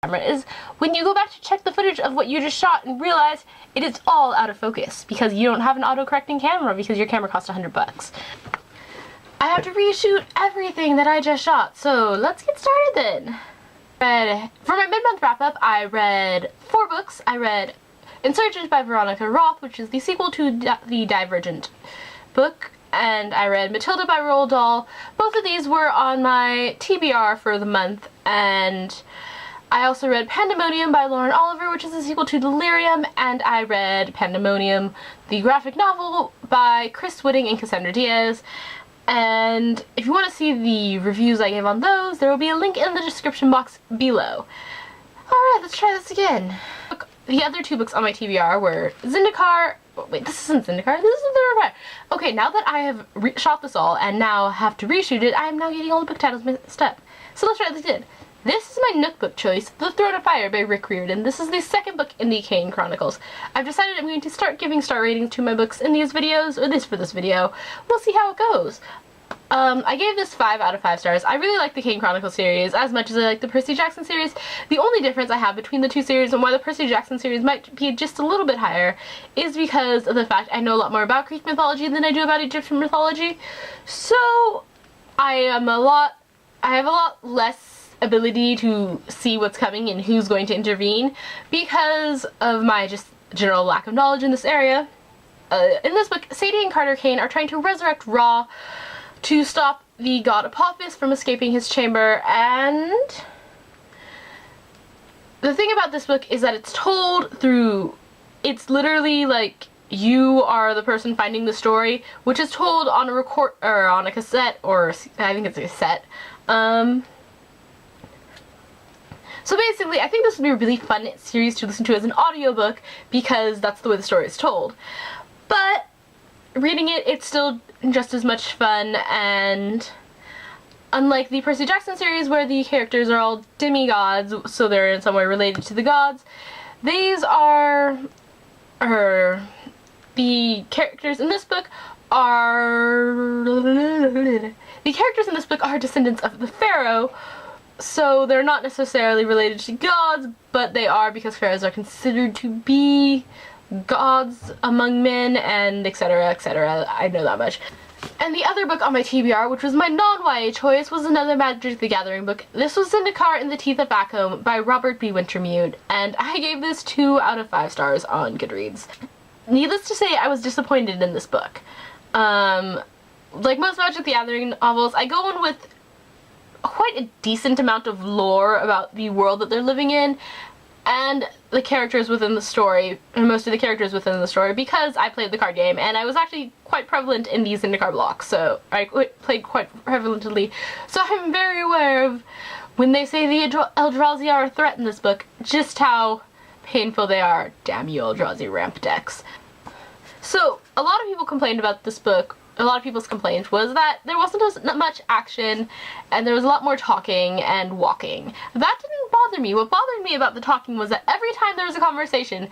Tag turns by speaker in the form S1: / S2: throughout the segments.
S1: camera is when you go back to check the footage of what you just shot and realize it is all out of focus because you don't have an auto-correcting camera because your camera cost $100. I have to reshoot everything that I just shot, so let's get started then. For my mid-month wrap-up, I read 4 books. I read Insurgent by Veronica Roth, which is the sequel to the Divergent book, and I read Matilda by Roald Dahl. Both of these were on my TBR for the month, and I also read Pandemonium by Lauren Oliver, which is the sequel to Delirium, and I read Pandemonium, the graphic novel by Chris Whedon and Cassandra Diaz. And if you want to see the reviews I gave on those, there will be a link in the description box below. Alright, let's try this again. The other 2 books on my TBR were Zendikar. Oh, wait, this isn't Zendikar. This is the repair. Okay, now that I have shot this all and now have to reshoot it, I am now getting all the book titles mixed up. So let's try this again. This is my Nook book choice, The Throne of Fire by Rick Riordan. This is the 2nd book in the Kane Chronicles. I've decided I'm going to start giving star ratings to my books in these videos, or for this video. We'll see how it goes. I gave this 5 out of 5 stars. I really like the Kane Chronicles series as much as I like the Percy Jackson series. The only difference I have between the 2 series and why the Percy Jackson series might be just a little bit higher is because of the fact I know a lot more about Greek mythology than I do about Egyptian mythology. So I have a lot less ability to see what's coming and who's going to intervene because of my just general lack of knowledge in this area. In this book, Sadie and Carter Kane are trying to resurrect Roth to stop the god Apophis from escaping his chamber, and the thing about this book is that it's told through, it's literally like you are the person finding the story, which is told on a on a cassette, or I think it's a cassette. So basically, I think this would be a really fun series to listen to as an audiobook because that's the way the story is told. But reading it, it's still just as much fun, and unlike the Percy Jackson series where the characters are all demigods, so they're in some way related to the gods, these are the characters in this book are descendants of the pharaoh. So they're not necessarily related to gods, but they are because pharaohs are considered to be gods among men, and etc, etc. I know that much. And the other book on my TBR, which was my non-YA choice, was another Magic the Gathering book. This was Zendikar in the Teeth of Akoum by Robert B. Wintermute, and I gave this 2 out of 5 stars on Goodreads. Needless to say, I was disappointed in this book. Like most Magic the Gathering novels, I go in with quite a decent amount of lore about the world that they're living in and the characters within the story, and most of the characters within the story, because I played the card game and I was actually quite prevalent in these Zendikar blocks, so I played quite prevalently. So I'm very aware of when they say the Eldrazi are a threat in this book, just how painful they are. Damn you Eldrazi ramp decks. So a lot of people complained about this book. A lot of people's complaint was that there wasn't as much action and there was a lot more talking and walking. That didn't bother me. What bothered me about the talking was that every time there was a conversation,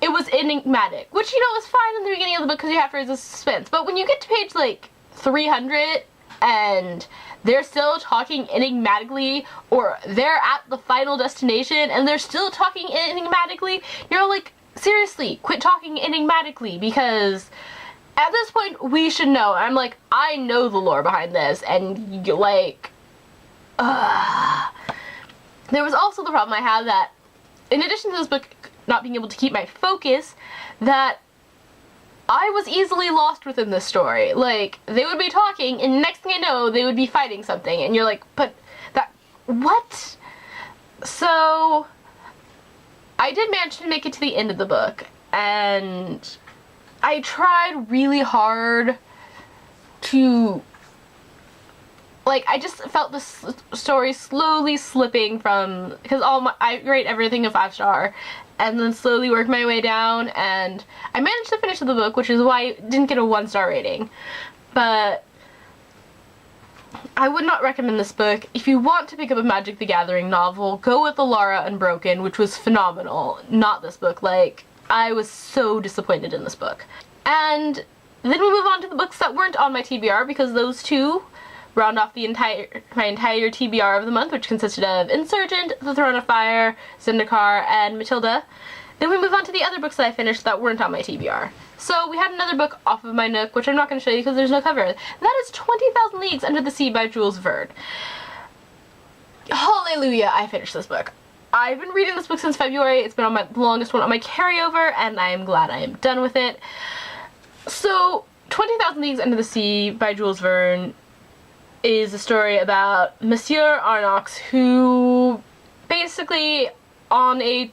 S1: it was enigmatic, which, you know, is fine in the beginning of the book because you have to raise the suspense. But when you get to page like 300 and they're still talking enigmatically, or they're at the final destination and they're still talking enigmatically, you're like, seriously, quit talking enigmatically, because at this point, we should know. I'm like, I know the lore behind this, and you like, There was also the problem I had that, in addition to this book not being able to keep my focus, that I was easily lost within this story. Like, they would be talking, and next thing I know, they would be fighting something, and you're like, but that, what? So, I did manage to make it to the end of the book, and I tried really hard to, like, I just felt this story slowly slipping from, because I rate everything a 5-star, and then slowly work my way down, and I managed to finish the book, which is why I didn't get a 1-star rating. But I would not recommend this book. If you want to pick up a Magic the Gathering novel, go with Alara Unbroken, which was phenomenal, not this book. Like, I was so disappointed in this book. And then we move on to the books that weren't on my TBR, because those 2 round off my entire TBR of the month, which consisted of Insurgent, The Throne of Fire, Zendikar, and Matilda. Then we move on to the other books that I finished that weren't on my TBR. So we had another book off of my Nook, which I'm not going to show you because there's no cover. That is 20,000 Leagues Under the Sea by Jules Verne. Hallelujah, I finished this book. I've been reading this book since February. It's been on the longest one on my carryover, and I am glad I am done with it. So, 20,000 Leagues Under the Sea by Jules Verne is a story about Monsieur Arnox, who basically on a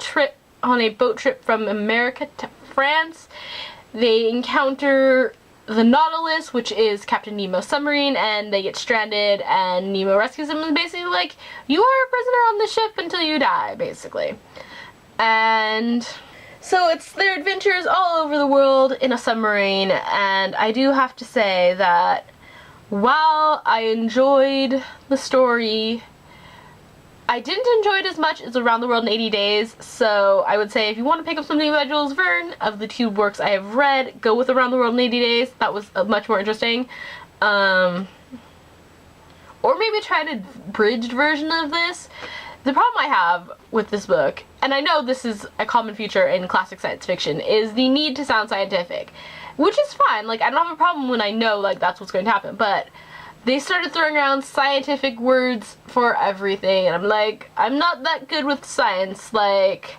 S1: boat trip from America to France, they encounter the Nautilus, which is Captain Nemo's submarine, and they get stranded, and Nemo rescues them, and basically like, you are a prisoner on the ship until you die, basically. And so it's their adventures all over the world in a submarine, and I do have to say that while I enjoyed the story, I didn't enjoy it as much as Around the World in 80 Days, so I would say if you want to pick up something by Jules Verne, of the two works I have read, go with Around the World in 80 Days. That was much more interesting. Or maybe try a bridged version of this. The problem I have with this book, and I know this is a common feature in classic science fiction, is the need to sound scientific. Which is fine, like I don't have a problem when I know like that's what's going to happen, but they started throwing around scientific words for everything, and I'm like, I'm not that good with science. Like,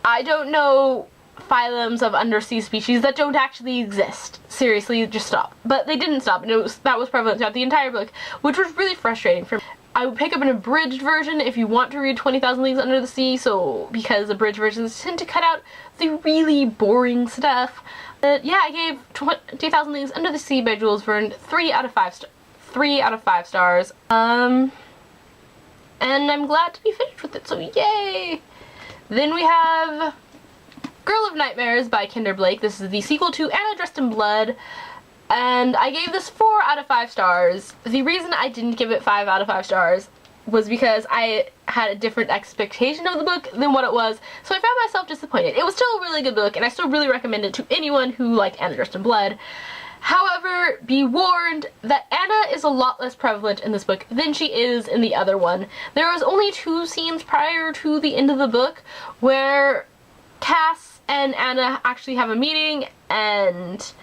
S1: I don't know phylums of undersea species that don't actually exist. Seriously, just stop. But they didn't stop, and that was prevalent throughout the entire book, which was really frustrating for me. I would pick up an abridged version if you want to read 20,000 Leagues Under the Sea, because abridged versions tend to cut out the really boring stuff. Yeah, I gave 20,000 Leagues Under the Sea by Jules Verne 3 out of 5 stars. And I'm glad to be finished with it, so yay! Then we have Girl of Nightmares by Kendare. This is the sequel to Anna Dressed in Blood, and I gave this 4 out of 5 stars. The reason I didn't give it 5 out of 5 stars was because I had a different expectation of the book than what it was, so I found myself disappointed. It was still a really good book, and I still really recommend it to anyone who liked Anna Dressed in Blood. However, be warned that Anna is a lot less prevalent in this book than she is in the other one. There was only 2 scenes prior to the end of the book where Cass and Anna actually have a meeting, and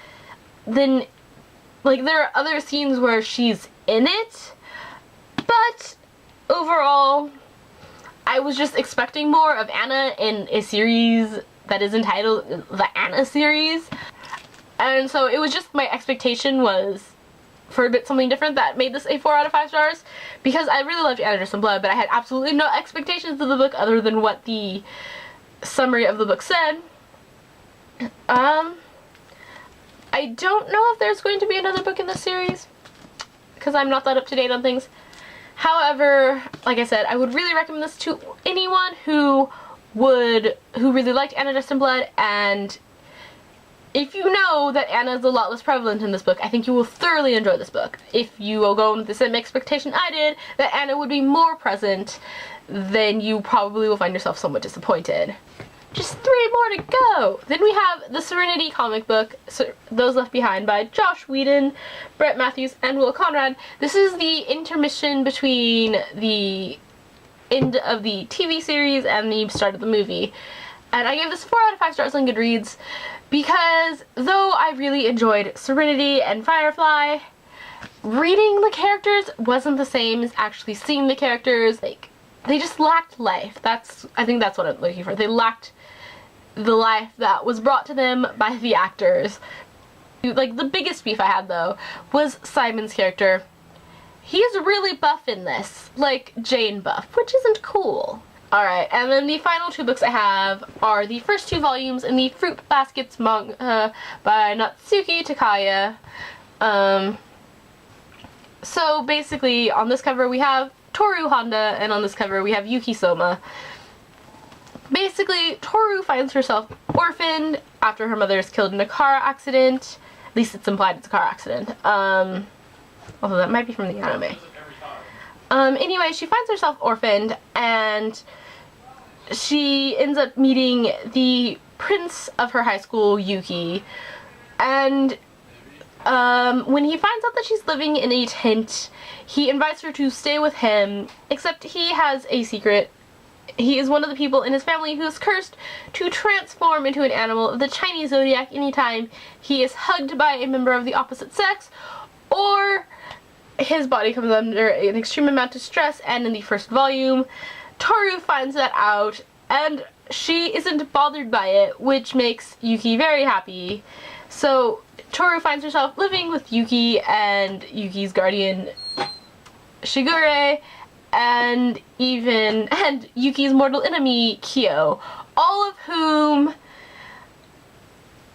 S1: then like there are other scenes where she's in it, but overall, I was just expecting more of Anna in a series that is entitled the Anna series. And so it was just, my expectation was for a bit something different that made this a 4 out of 5 stars. Because I really loved Anna Dressed in Blood, but I had absolutely no expectations of the book other than what the summary of the book said. I don't know if there's going to be another book in this series, because I'm not that up to date on things. However, like I said, I would really recommend this to anyone who really liked Anna Dressed in Blood, and if you know that Anna is a lot less prevalent in this book, I think you will thoroughly enjoy this book. If you will go with the same expectation I did, that Anna would be more present, then you probably will find yourself somewhat disappointed. Just 3 more to go! Then we have the Serenity comic book, Those Left Behind, by Josh Whedon, Brett Matthews, and Will Conrad. This is the intermission between the end of the TV series and the start of the movie. And I gave this 4 out of 5 stars on Goodreads because though I really enjoyed Serenity and Firefly, reading the characters wasn't the same as actually seeing the characters. Like, they just lacked life. I think that's what I'm looking for. They lacked the life that was brought to them by the actors. Like, the biggest beef I had, though, was Simon's character. He's really buff in this, like Jane buff, which isn't cool. Alright, and then the final 2 books I have are the first 2 volumes in the Fruit Baskets manga by Natsuki Takaya. So basically, on this cover we have Toru Honda, and on this cover we have Yuki Soma. Basically, Toru finds herself orphaned after her mother is killed in a car accident. At least it's implied it's a car accident. Although that might be from the anime. Anyway, she finds herself orphaned, and she ends up meeting the prince of her high school, Yuki, and when he finds out that she's living in a tent, he invites her to stay with him, except he has a secret. He is one of the people in his family who is cursed to transform into an animal of the Chinese zodiac anytime he is hugged by a member of the opposite sex, or his body comes under an extreme amount of stress. And in the first volume, Toru finds that out, and she isn't bothered by it, which makes Yuki very happy. So Toru finds herself living with Yuki and Yuki's guardian Shigure, and Yuki's mortal enemy Kyo, all of whom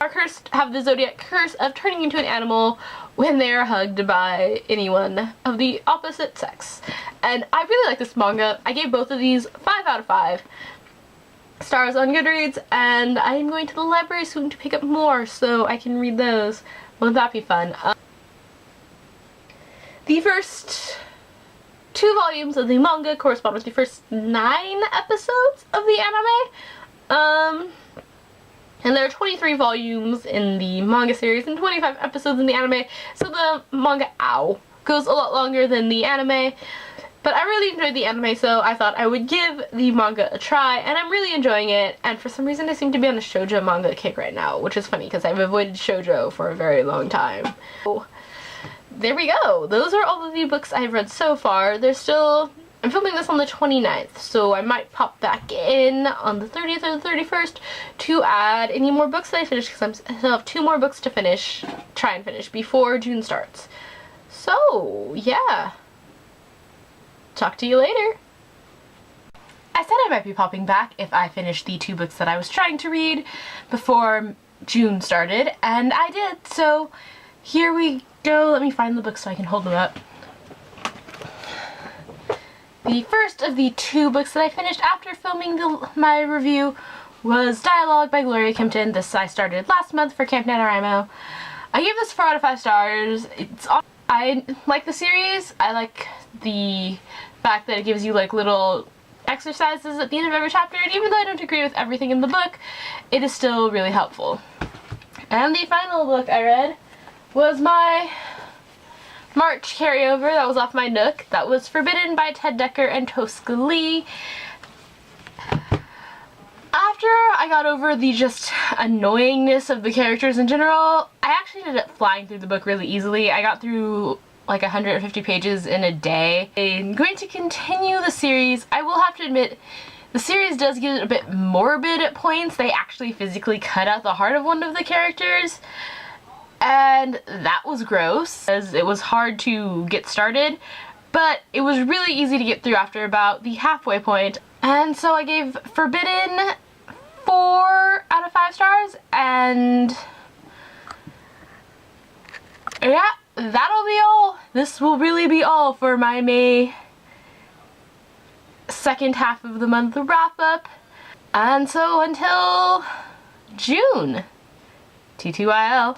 S1: are cursed, have the zodiac curse of turning into an animal when they are hugged by anyone of the opposite sex. And I really like this manga. I gave both of these 5 out of 5 stars on Goodreads, and I am going to the library soon to pick up more so I can read those. Won't that be fun? The first 2 volumes of the manga correspond with the first 9 episodes of the anime. And there are 23 volumes in the manga series and 25 episodes in the anime, so the manga, goes a lot longer than the anime. But I really enjoyed the anime, so I thought I would give the manga a try, and I'm really enjoying it. And for some reason I seem to be on a shoujo manga kick right now, which is funny because I've avoided shoujo for a very long time. So there we go. Those are all of the books I've read so far. I'm filming this on the 29th, so I might pop back in on the 30th or the 31st to add any more books that I finish, because I still have 2 more books to try and finish before June starts. So yeah. Talk to you later. I said I might be popping back if I finished the 2 books that I was trying to read before June started, and I did, so here we go. Let me find the books so I can hold them up. The first of the 2 books that I finished after filming my review was Dialogue by Gloria Kempton. This I started last month for Camp NaNoWriMo. I gave this 4 out of 5 stars. I like the series. I like the fact that it gives you like little exercises at the end of every chapter, and even though I don't agree with everything in the book, it is still really helpful. And the final book I read was my March carryover that was off my Nook. That was Forbidden by Ted Dekker and Tosca Lee. After I got over the just annoyingness of the characters in general, I actually ended up flying through the book really easily. I got through like 150 pages in a day. I'm going to continue the series. I will have to admit, the series does get a bit morbid at points. They actually physically cut out the heart of one of the characters, and that was gross, as it was hard to get started, but it was really easy to get through after about the halfway point. And so I gave Forbidden 4 out of 5 stars, and yeah, that'll be all. This will really be all for my May second half of the month wrap up. And so until June, TTYL.